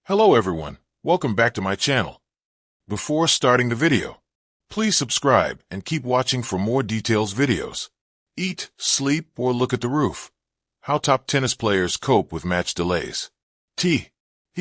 Hello everyone, welcome back to my channel. Before starting the video, please subscribe and keep watching for more details videos. Eat, sleep, or look at the roof. How top tennis players cope with match delays. The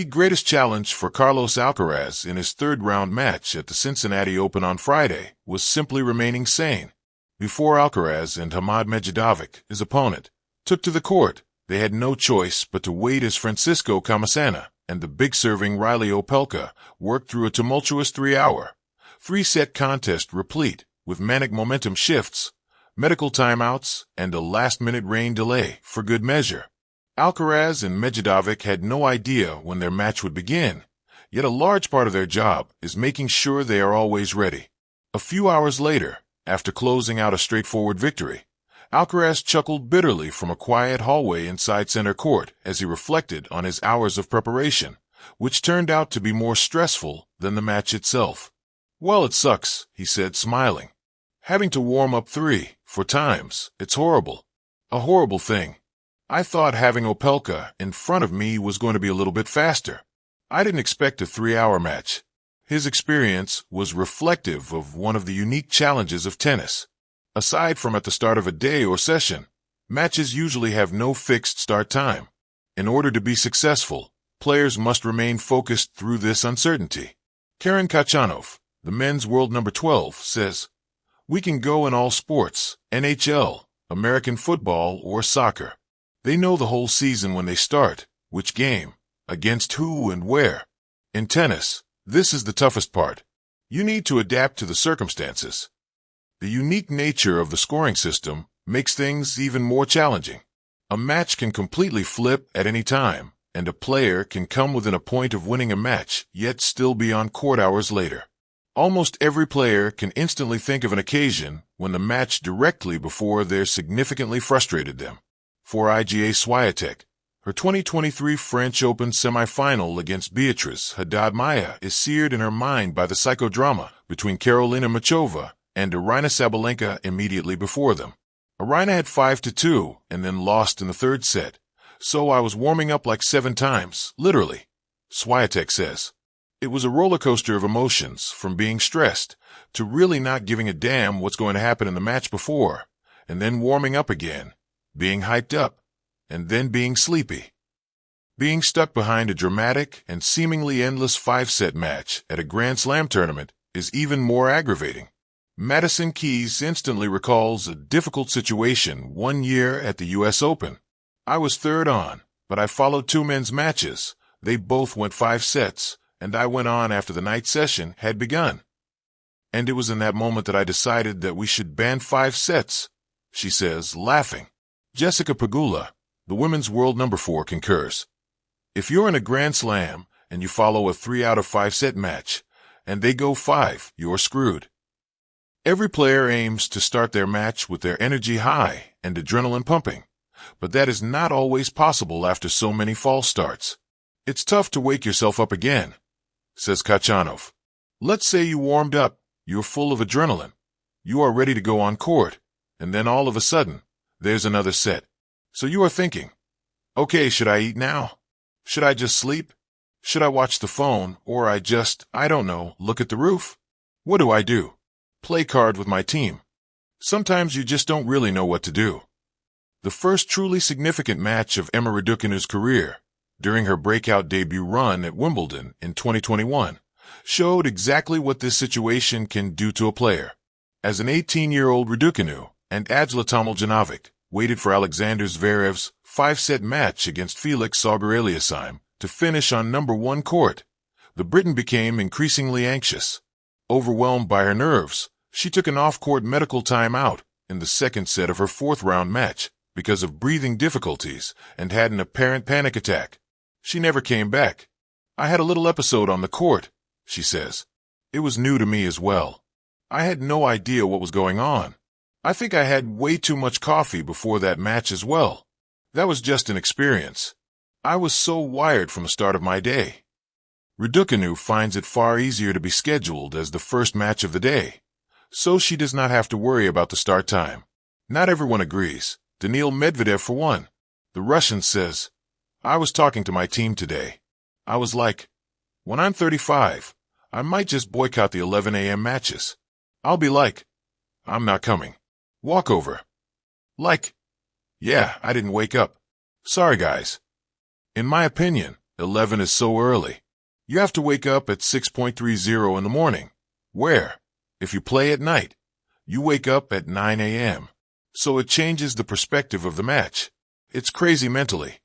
greatest challenge for Carlos Alcaraz in his third-round match at the Cincinnati Open on Friday was simply remaining sane. Before Alcaraz and Hamad Medjedovic, his opponent, took to the court, they had no choice but to wait as Francisco Comesaña and the big-serving Reilly Opelka worked through a tumultuous three-set contest replete with manic momentum shifts, medical timeouts, and a last-minute rain delay for good measure. Alcaraz and Medjedovic had no idea when their match would begin, yet a large part of their job is making sure they are always ready. A few hours later, after closing out a straightforward victory, Alcaraz chuckled bitterly from a quiet hallway inside center court as he reflected on his hours of preparation, which turned out to be more stressful than the match itself. "Well, it sucks," he said, smiling. "Having to warm up 4 times, it's horrible. A horrible thing. I thought having Opelka in front of me was going to be a little bit faster. I didn't expect a 3-hour match." His experience was reflective of one of the unique challenges of tennis. Aside from at the start of a day or session, matches usually have no fixed start time. In order to be successful, players must remain focused through this uncertainty. Karen Khachanov, the men's world number 12, says, "We can go in all sports, NHL, American football, or soccer. They know the whole season when they start, which game, against who and where. In tennis, this is the toughest part. You need to adapt to the circumstances." The unique nature of the scoring system makes things even more challenging. A match can completely flip at any time, and a player can come within a point of winning a match yet still be on court hours later. Almost every player can instantly think of an occasion when the match directly before they're significantly frustrated them. For Iga Swiatek, her 2023 French Open semifinal against Beatrice Haddad-Maia is seared in her mind by the psychodrama between Karolina Muchova and Aryna Sabalenka immediately before them. Aryna had 5-2 and then lost in the third set, "So I was warming up like 7 times, literally," Swiatek says. "It was a roller coaster of emotions, from being stressed to really not giving a damn what's going to happen in the match before, and then warming up again, being hyped up, and then being sleepy." Being stuck behind a dramatic and seemingly endless 5-set match at a Grand Slam tournament is even more aggravating. Madison Keys instantly recalls a difficult situation one year at the U.S. Open. "I was third on, but I followed 2 men's matches. They both went 5 sets, and I went on after the night session had begun. And it was in that moment that I decided that we should ban 5 sets, she says, laughing. Jessica Pegula, the women's world number 4, concurs. "If you're in a Grand Slam and you follow a 3 out of 5 set match, and they go 5, you're screwed." Every player aims to start their match with their energy high and adrenaline pumping, but that is not always possible after so many false starts. "It's tough to wake yourself up again," says Khachanov. "Let's say you warmed up, you're full of adrenaline, you are ready to go on court, and then all of a sudden, there's another set. So you are thinking, okay, should I eat now? Should I just sleep? Should I watch the phone, or I don't know, look at the roof? What do I do? Play card with my team?" Sometimes you just don't really know what to do. The first truly significant match of Emma Raducanu's career, during her breakout debut run at Wimbledon in 2021, showed exactly what this situation can do to a player. As an 18-year-old, Raducanu and Ajla Tomljanovic waited for Alexander Zverev's 5-set match against Felix Auger-Aliassime to finish on number 1 court. The Briton became increasingly anxious. Overwhelmed by her nerves, she took an off-court medical timeout in the second set of her 4th-round match because of breathing difficulties and had an apparent panic attack. She never came back. "I had a little episode on the court," she says. "It was new to me as well. I had no idea what was going on. I think I had way too much coffee before that match as well. That was just an experience. I was so wired from the start of my day." Raducanu finds it far easier to be scheduled as the first match of the day, so she does not have to worry about the start time. Not everyone agrees. Daniil Medvedev, for one. The Russian says, "I was talking to my team today. I was like, When I'm 35, I might just boycott the 11 a.m. matches. I'll be like, I'm not coming. Walkover. Like, yeah, I didn't wake up. Sorry, guys. In my opinion, 11 is so early. You have to wake up at 6:30 in the morning, where, if you play at night, you wake up at 9 a.m. So it changes the perspective of the match. It's crazy mentally.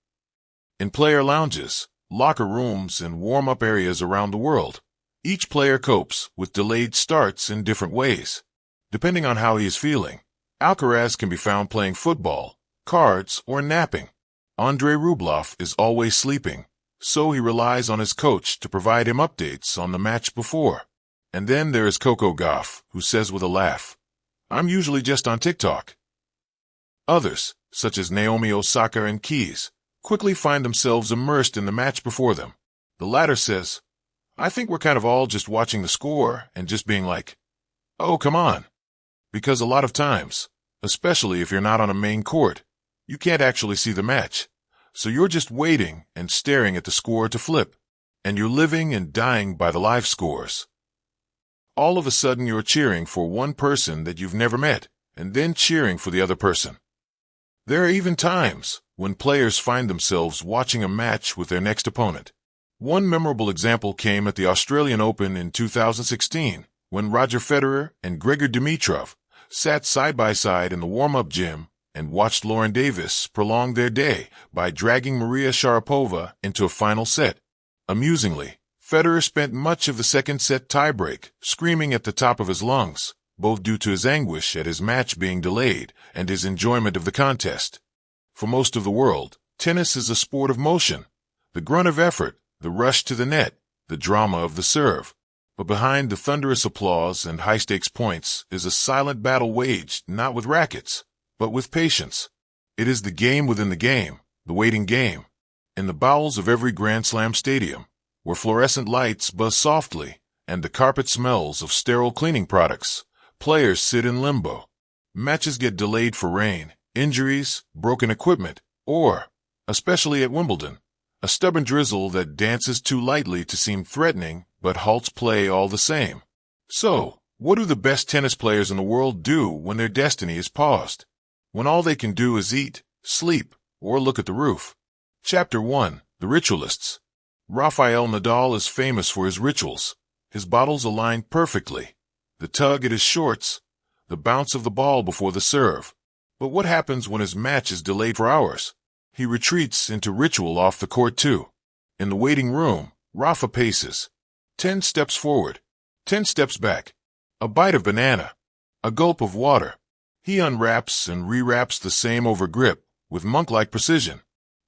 In player lounges, locker rooms, and warm-up areas around the world, each player copes with delayed starts in different ways. Depending on how he is feeling, Alcaraz can be found playing football, cards, or napping. Andrei Rublev is always sleeping, so he relies on his coach to provide him updates on the match before. And then there is Coco Gauff, who says with a laugh, I'm usually just on TikTok. Others, such as Naomi Osaka and Keys, quickly find themselves immersed in the match before them. The latter says, I think we're kind of all just watching the score and just being like, oh, come on. Because a lot of times, especially if you're not on a main court, you can't actually see the match. So you're just waiting and staring at the score to flip, and you're living and dying by the live scores. All of a sudden you're cheering for one person that you've never met, and then cheering for the other person. There are even times when players find themselves watching a match with their next opponent. One memorable example came at the Australian Open in 2016, when Roger Federer and Grigor Dimitrov sat side by side in the warm-up gym and watched Lauren Davis prolong their day by dragging Maria Sharapova into a final set. Amusingly, Federer spent much of the second set tiebreak screaming at the top of his lungs, both due to his anguish at his match being delayed and his enjoyment of the contest. For most of the world, tennis is a sport of motion, the grunt of effort, the rush to the net, the drama of the serve. But behind the thunderous applause and high-stakes points is a silent battle waged not with rackets, but with patience. It is the game within the game, the waiting game. In the bowels of every Grand Slam stadium, where fluorescent lights buzz softly and the carpet smells of sterile cleaning products, players sit in limbo. Matches get delayed for rain, injuries, broken equipment, or, especially at Wimbledon, a stubborn drizzle that dances too lightly to seem threatening but halts play all the same. So, what do the best tennis players in the world do when their destiny is paused? When all they can do is eat, sleep, or look at the roof? Chapter 1. The Ritualists. Rafael Nadal is famous for his rituals. His bottles align perfectly. The tug at his shorts, the bounce of the ball before the serve. But what happens when his match is delayed for hours? He retreats into ritual off the court too. In the waiting room, Rafa paces. 10 steps forward, 10 steps back. A bite of banana, a gulp of water. He unwraps and rewraps the same over grip with monk-like precision.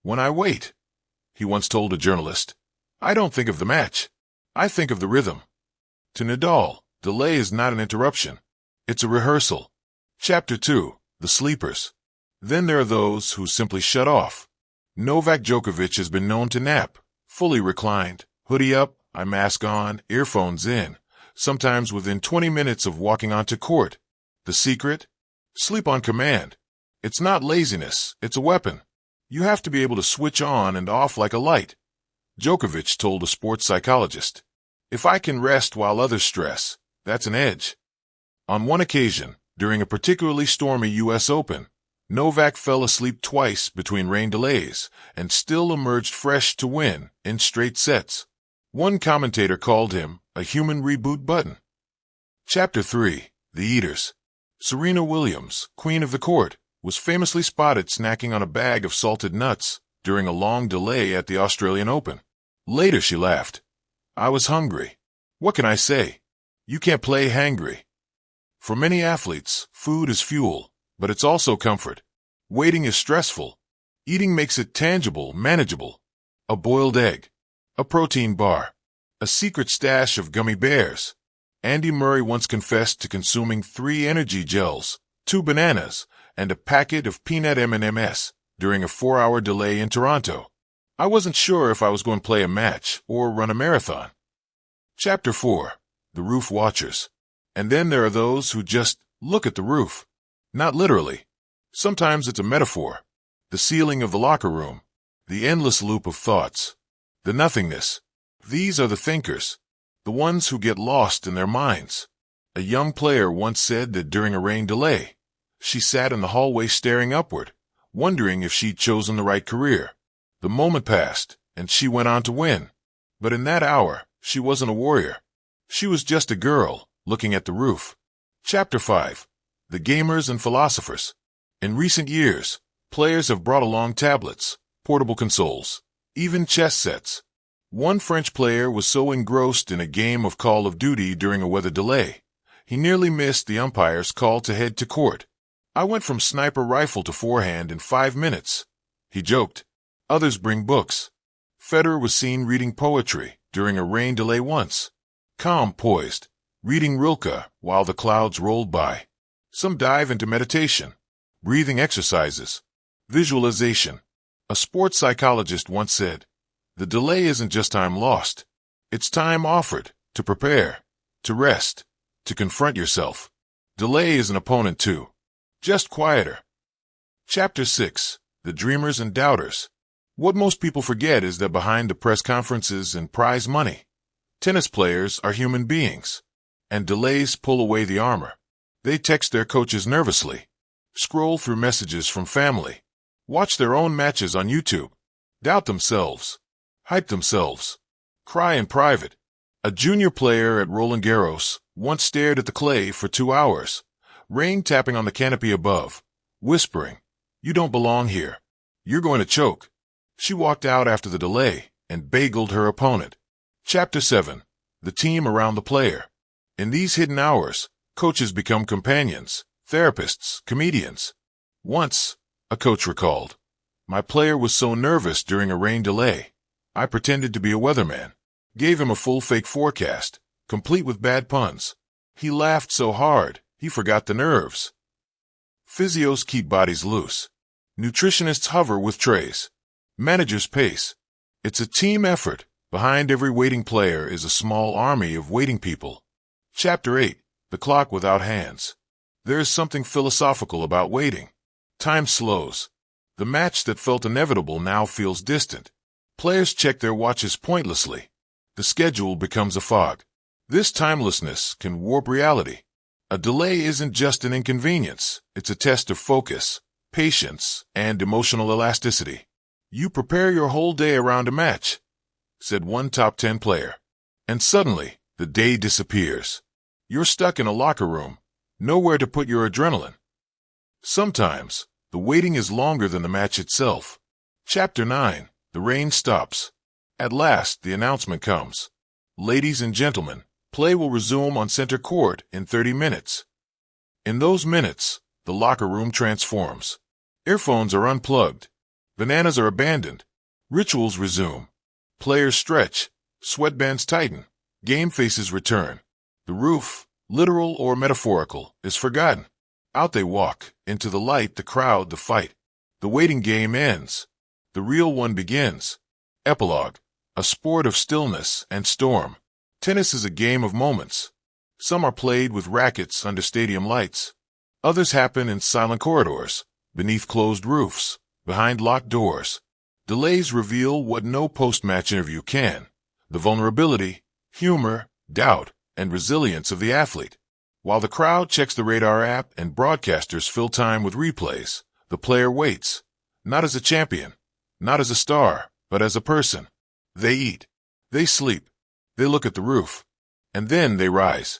When I wait, he once told a journalist, I don't think of the match. I think of the rhythm. To Nadal, delay is not an interruption. It's a rehearsal. Chapter 2. The Sleepers. Then there are those who simply shut off. Novak Djokovic has been known to nap, fully reclined, hoodie up, eye mask on, earphones in, sometimes within 20 minutes of walking onto court. The secret? Sleep on command. It's not laziness, it's a weapon. You have to be able to switch on and off like a light. Djokovic told a sports psychologist, if I can rest while others stress, that's an edge. On one occasion, during a particularly stormy U.S. Open, Novak fell asleep twice between rain delays and still emerged fresh to win in straight sets. One commentator called him a human reboot button. Chapter 3. The Eaters. Serena Williams, queen of the court, was famously spotted snacking on a bag of salted nuts during a long delay at the Australian Open. Later she laughed. I was hungry. What can I say? You can't play hangry. For many athletes, food is fuel, but it's also comfort. Waiting is stressful. Eating makes it tangible, manageable. A boiled egg. A protein bar. A secret stash of gummy bears. Andy Murray once confessed to consuming 3 energy gels, 2 bananas, and a packet of peanut M&Ms during a 4-hour delay in Toronto. I wasn't sure if I was going to play a match or run a marathon. Chapter 4. The Roof Watchers. And then there are those who just look at the roof. Not literally. Sometimes it's a metaphor. The ceiling of the locker room. The endless loop of thoughts. The nothingness. These are the thinkers, the ones who get lost in their minds. A young player once said that during a rain delay, she sat in the hallway staring upward, wondering if she'd chosen the right career. The moment passed, and she went on to win. But in that hour, she wasn't a warrior. She was just a girl, looking at the roof. Chapter 5. The Gamers and Philosophers. In recent years, players have brought along tablets, portable consoles, even chess sets. One French player was so engrossed in a game of Call of Duty during a weather delay, he nearly missed the umpire's call to head to court. "I went from sniper rifle to forehand in 5 minutes," he joked. Others bring books. Federer was seen reading poetry during a rain delay once, calm poised, reading Rilke while the clouds rolled by. Some dive into meditation, breathing exercises, visualization. A sports psychologist once said, "The delay isn't just time lost. It's time offered to prepare, to rest, to confront yourself." Delay is an opponent too, just quieter. Chapter 6. The Dreamers and Doubters. What most people forget is that behind the press conferences and prize money, tennis players are human beings, and delays pull away the armor. They text their coaches nervously, scroll through messages from family, watch their own matches on YouTube, doubt themselves, hype themselves, cry in private. A junior player at Roland Garros once stared at the clay for 2 hours, rain tapping on the canopy above, whispering, "You don't belong here. You're going to choke." She walked out after the delay and bageled her opponent. Chapter 7. The Team Around the Player. In these hidden hours, coaches become companions, therapists, comedians. Once, a coach recalled, "My player was so nervous during a rain delay, I pretended to be a weatherman, gave him a full fake forecast, complete with bad puns. He laughed so hard, he forgot the nerves." Physios keep bodies loose. Nutritionists hover with trays. Managers pace. It's a team effort. Behind every waiting player is a small army of waiting people. Chapter 8. The Clock Without Hands. There is something philosophical about waiting. Time slows. The match that felt inevitable now feels distant. Players check their watches pointlessly. The schedule becomes a fog. This timelessness can warp reality. A delay isn't just an inconvenience. It's a test of focus, patience, and emotional elasticity. "You prepare your whole day around a match," said one top 10 player. And suddenly, the day disappears. You're stuck in a locker room, nowhere to put your adrenaline. Sometimes, the waiting is longer than the match itself. Chapter 9. The Rain Stops. At last, the announcement comes. "Ladies and gentlemen, play will resume on center court in 30 minutes. In those minutes, the locker room transforms. Earphones are unplugged. Bananas are abandoned. Rituals resume. Players stretch. Sweatbands tighten. Game faces return. The roof, literal or metaphorical, is forgotten. Out they walk, into the light, the crowd, the fight. The waiting game ends. The real one begins. Epilogue. A sport of stillness and storm. Tennis is a game of moments. Some are played with rackets under stadium lights. Others happen in silent corridors, beneath closed roofs, behind locked doors. Delays reveal what no post-match interview can: the vulnerability, humor, doubt, and resilience of the athlete. While the crowd checks the radar app and broadcasters fill time with replays, the player waits, not as a champion, not as a star, but as a person. They eat, they sleep, they look at the roof, and then they rise.